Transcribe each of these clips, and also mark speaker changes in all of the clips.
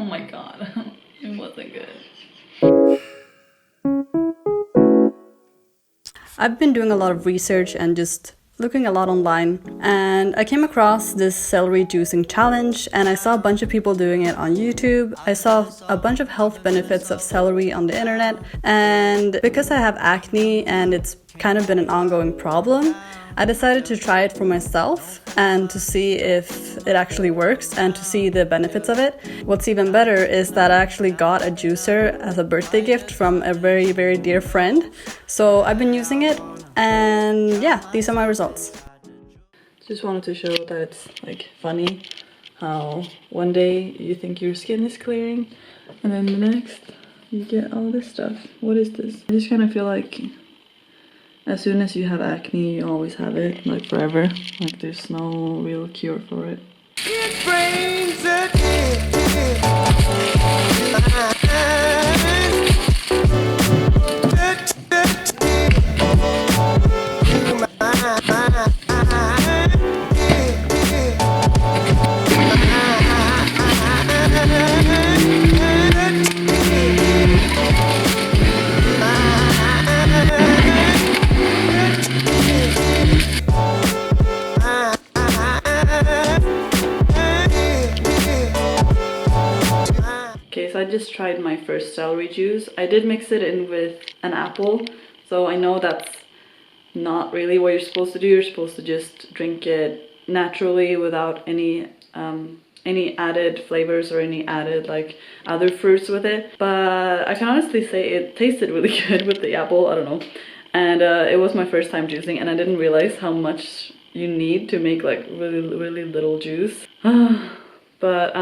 Speaker 1: Oh my god, it wasn't good. I've been doing a lot of research and just looking a lot online, and I came across this celery juicing challenge, and I saw a bunch of people doing it on YouTube. I saw a bunch of health benefits of celery on the internet, and because I have acne and it's kind of been an ongoing problem, I decided to try it for myself and to see if it actually works and to see the benefits of it. What's even better is that I actually got a juicer as a birthday gift from a very, very dear friend. So I've been using it, and yeah, these are my results. Just wanted to show that it's like funny how one day you think your skin is clearing and then the next you get all this stuff. What is this? I just kind of feel like as soon as you have acne, you always have it, like forever. Like there's no real cure for it. It brings I just tried my first celery juice. I did mix it in with an apple, so I know that's not really what you're supposed to do. You're supposed to just drink it naturally without any added flavors or any added like other fruits with it. But I can honestly say it tasted really good with the apple. I don't know. And it was my first time juicing, and I didn't realize how much you need to make like really little juice. But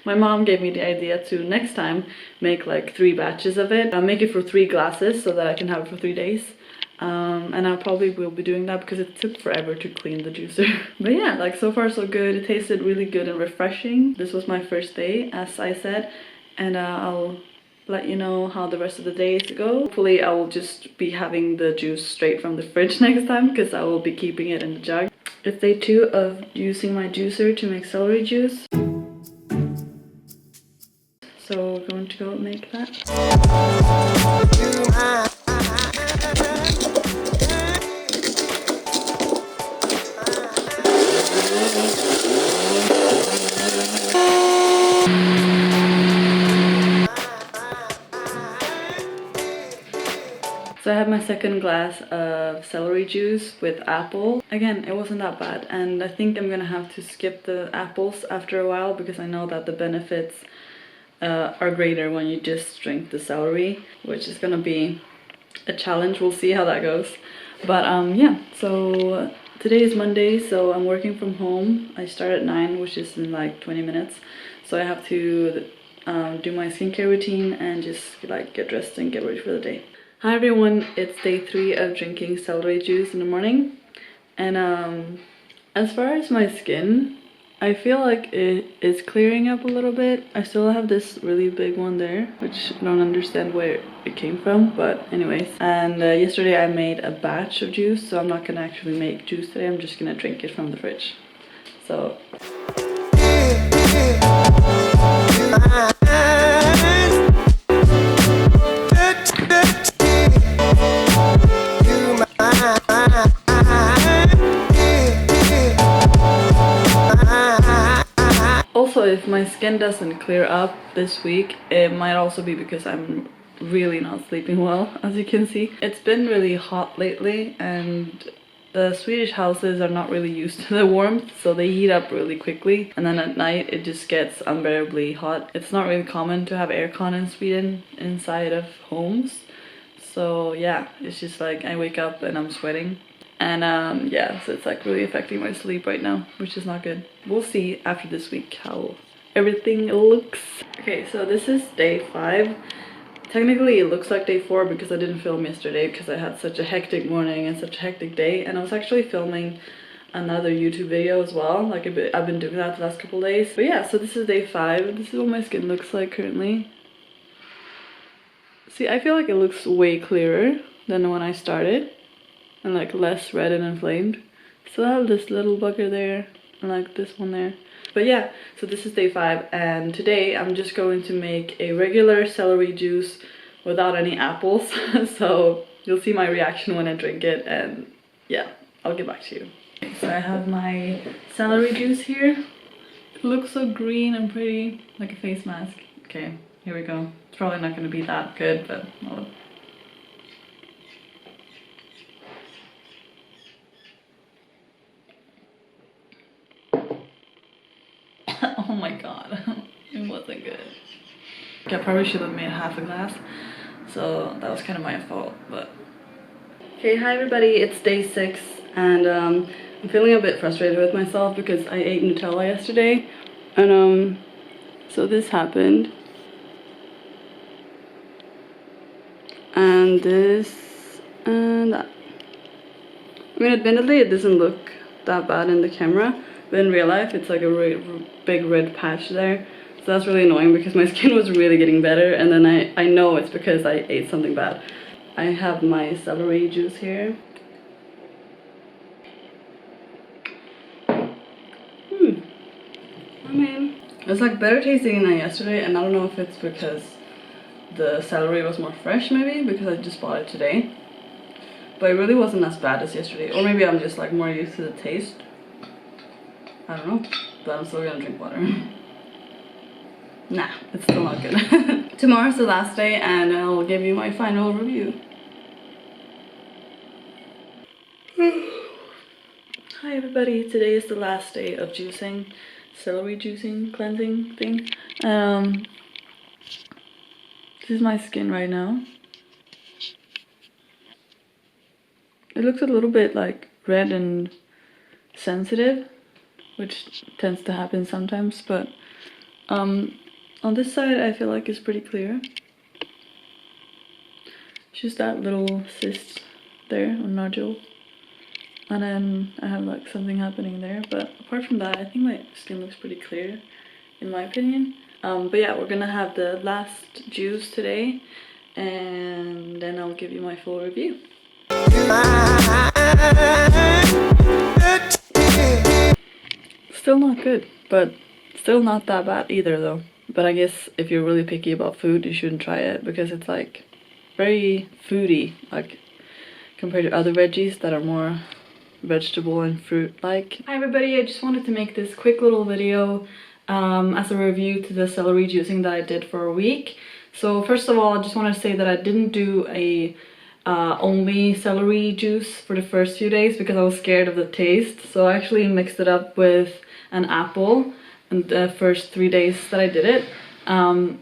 Speaker 1: my mom gave me the idea to next time make like 3 batches of it. I'll make it for 3 glasses so that I can have it for 3 days. And I probably will be doing that because it took forever to clean the juicer. But yeah, like so far so good. It tasted really good and refreshing. This was my first day, as I said, and I'll let you know how the rest of the days go. Hopefully I will just be having the juice straight from the fridge next time, because I will be keeping it in the jug. It's day 2 of using my juicer to make celery juice. So we're going to go make that. So I have my second glass of celery juice with apple. Again, it wasn't that bad, and I think I'm gonna have to skip the apples after a while because I know that the benefits are greater when you just drink the celery, which is gonna be a challenge. We'll see how that goes. But yeah, so today is Monday, so I'm working from home. I start at 9, which is in like 20 minutes. So I have to do my skincare routine and just like get dressed and get ready for the day. Hi everyone, it's day 3 of drinking celery juice in the morning. And as far as my skin, I feel like it is clearing up a little bit. I still have this really big one there, which I don't understand where it came from, but anyways. And yesterday I made a batch of juice, so I'm not gonna actually make juice today. I'm just gonna drink it from the fridge. So also, if my skin doesn't clear up this week, it might also be because I'm really not sleeping well, as you can see. It's been really hot lately, and the Swedish houses are not really used to the warmth, so they heat up really quickly, and then at night it just gets unbearably hot. It's not really common to have aircon in Sweden inside of homes, so yeah, it's just like I wake up and I'm sweating. And yeah, so it's like really affecting my sleep right now, which is not good. We'll see after this week how everything looks. Okay, so this is day 5. Technically it looks like day 4 because I didn't film yesterday because I had such a hectic morning and such a hectic day, and I was actually filming another YouTube video as well. Like I've been doing that the last couple days. But yeah, so this is day 5. This is what my skin looks like currently. See, I feel like it looks way clearer than when I started, and like less red and inflamed. Still have this little bugger there, and like this one there. But yeah, so this is day 5, and today I'm just going to make a regular celery juice without any apples. So you'll see my reaction when I drink it, and yeah, I'll get back to you. Okay, so I have my celery juice here. It looks so green and pretty, like a face mask. Okay, here we go. It's probably not going to be that good, but I'll... Oh my god, it wasn't good. Okay, I probably should have made half a glass, so that was kind of my fault, but... Okay, hi everybody, it's day 6, and I'm feeling a bit frustrated with myself because I ate Nutella yesterday, and so this happened. And this, and that. I mean, admittedly, it doesn't look that bad in the camera, but in real life, it's like a really big red patch there. So that's really annoying because my skin was really getting better, and then I know it's because I ate something bad. I have my celery juice here. I mean, it's like better tasting than yesterday, and I don't know if it's because the celery was more fresh, maybe because I just bought it today. But it really wasn't as bad as yesterday, or maybe I'm just like more used to the taste. I don't know, but I'm still gonna drink water. Nah, it's still not good. Tomorrow's the last day, and I'll give you my final review. Hi everybody, today is the last day of juicing, celery juicing, cleansing thing. This is my skin right now. It looks a little bit like red and sensitive, which tends to happen sometimes, but on this side I feel like it's pretty clear. Just that little cyst there, or nodule. And then I have like something happening there, but apart from that I think my skin looks pretty clear in my opinion. But yeah, we're gonna have the last juice today, and then I'll give you my full review. Still not good, but still not that bad either though. But I guess if you're really picky about food, you shouldn't try it because it's like very foody, like compared to other veggies that are more vegetable and fruit like. Hi everybody, I just wanted to make this quick little video as a review to the celery juicing that I did for a week. So first of all, I just want to say that I didn't do a only celery juice for the first few days because I was scared of the taste. So I actually mixed it up with an apple in the first 3 days that I did it.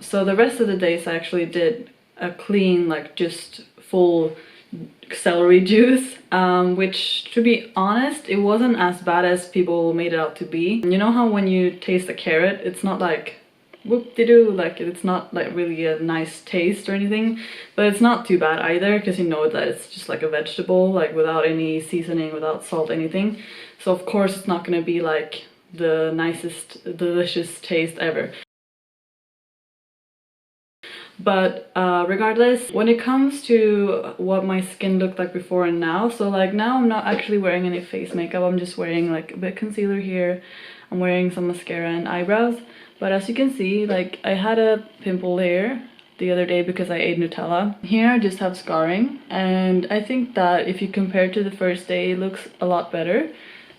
Speaker 1: So the rest of the days I actually did a clean, like just full celery juice, which to be honest, it wasn't as bad as people made it out to be. You know how when you taste a carrot, it's not like whoop-de-doo, like it's not like really a nice taste or anything, but it's not too bad either because you know that it's just like a vegetable, like without any seasoning, without salt, anything. So of course it's not gonna be like the nicest delicious taste ever. But regardless, when it comes to what my skin looked like before and now, so like now I'm not actually wearing any face makeup, I'm just wearing like a bit of concealer here, I'm wearing some mascara and eyebrows. But as you can see, like I had a pimple there the other day because I ate Nutella. Here I just have scarring, and I think that if you compare to the first day, it looks a lot better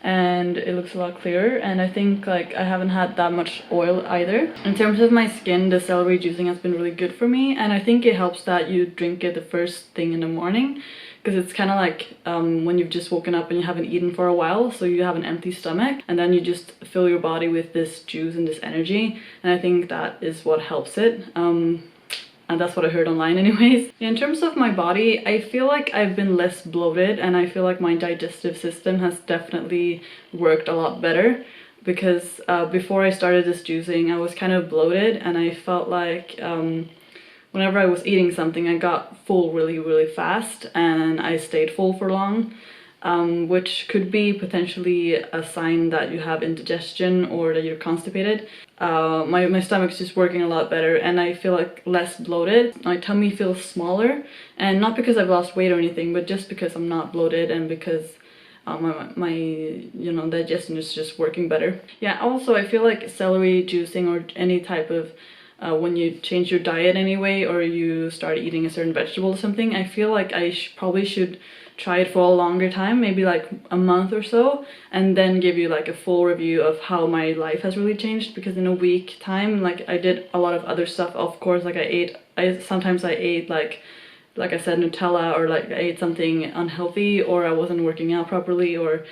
Speaker 1: and it looks a lot clearer, and I think like I haven't had that much oil either. In terms of my skin, the celery juicing has been really good for me, and I think it helps that you drink it the first thing in the morning because it's kind of like when you've just woken up and you haven't eaten for a while, so you have an empty stomach, and then you just fill your body with this juice and this energy, and I think that is what helps it. And that's what I heard online anyways. In terms of my body, I feel like I've been less bloated, and I feel like my digestive system has definitely worked a lot better because before I started this juicing, I was kind of bloated, and I felt like whenever I was eating something, I got full really fast, and I stayed full for long, which could be potentially a sign that you have indigestion or that you're constipated. My stomach's just working a lot better, and I feel like less bloated. My tummy feels smaller, and not because I've lost weight or anything, but just because I'm not bloated and because my you know, digestion is just working better. Yeah, also I feel like celery juicing or any type of when you change your diet anyway, or you start eating a certain vegetable or something, I feel like I probably should try it for a longer time, maybe like a month or so, and then give you like a full review of how my life has really changed. Because in a week time, like, I did a lot of other stuff, of course. Like sometimes I ate like I said, Nutella, or like I ate something unhealthy, or I wasn't working out properly, or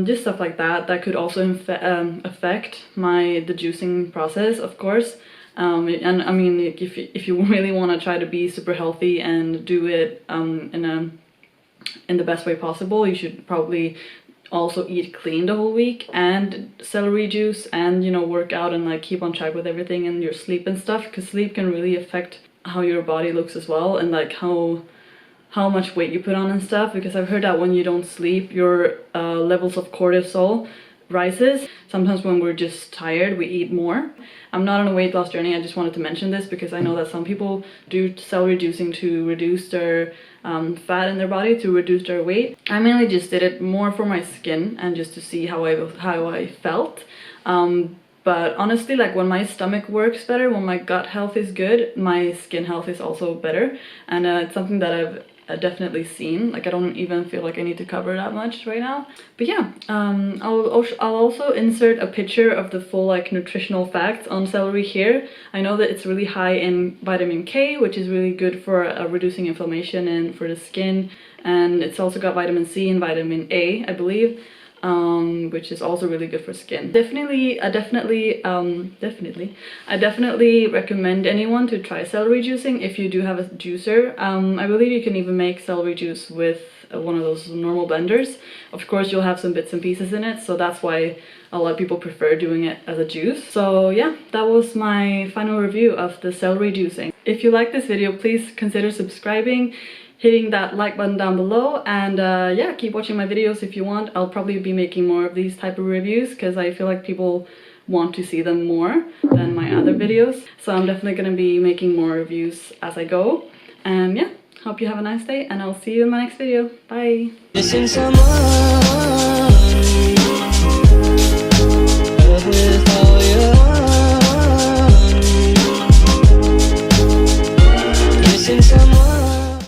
Speaker 1: just stuff like that that could also affect the juicing process, of course. And I mean, if you really want to try to be super healthy and do it in the best way possible, you should probably also eat clean the whole week, and celery juice, and, you know, work out and like keep on track with everything and your sleep and stuff, because sleep can really affect how your body looks as well, and like how much weight you put on and stuff. Because I've heard that when you don't sleep, your levels of cortisol rises. Sometimes when we're just tired, we eat more. I'm not on a weight loss journey, I just wanted to mention this because I know that some people do celery juicing to reduce their fat in their body, to reduce their weight. I mainly just did it more for my skin and just to see how I felt. But honestly, like, when my stomach works better, when my gut health is good, my skin health is also better. And it's something that I've definitely seen. Like, I don't even feel like I need to cover that much right now. But yeah, I'll also insert a picture of the full like nutritional facts on celery here. I know that it's really high in vitamin K, which is really good for reducing inflammation and for the skin. And it's also got vitamin C and vitamin A, I believe. Which is also really good for skin. I definitely recommend anyone to try celery juicing if you do have a juicer. I believe you can even make celery juice with one of those normal blenders. Of course, you'll have some bits and pieces in it, so that's why a lot of people prefer doing it as a juice. So yeah, that was my final review of the celery juicing. If you like this video, please consider subscribing, hitting that like button down below, and yeah, keep watching my videos if you want. I'll probably be making more of these type of reviews because I feel like people want to see them more than my other videos. So I'm definitely gonna be making more reviews as I go. And yeah, hope you have a nice day, and I'll see you in my next video. Bye!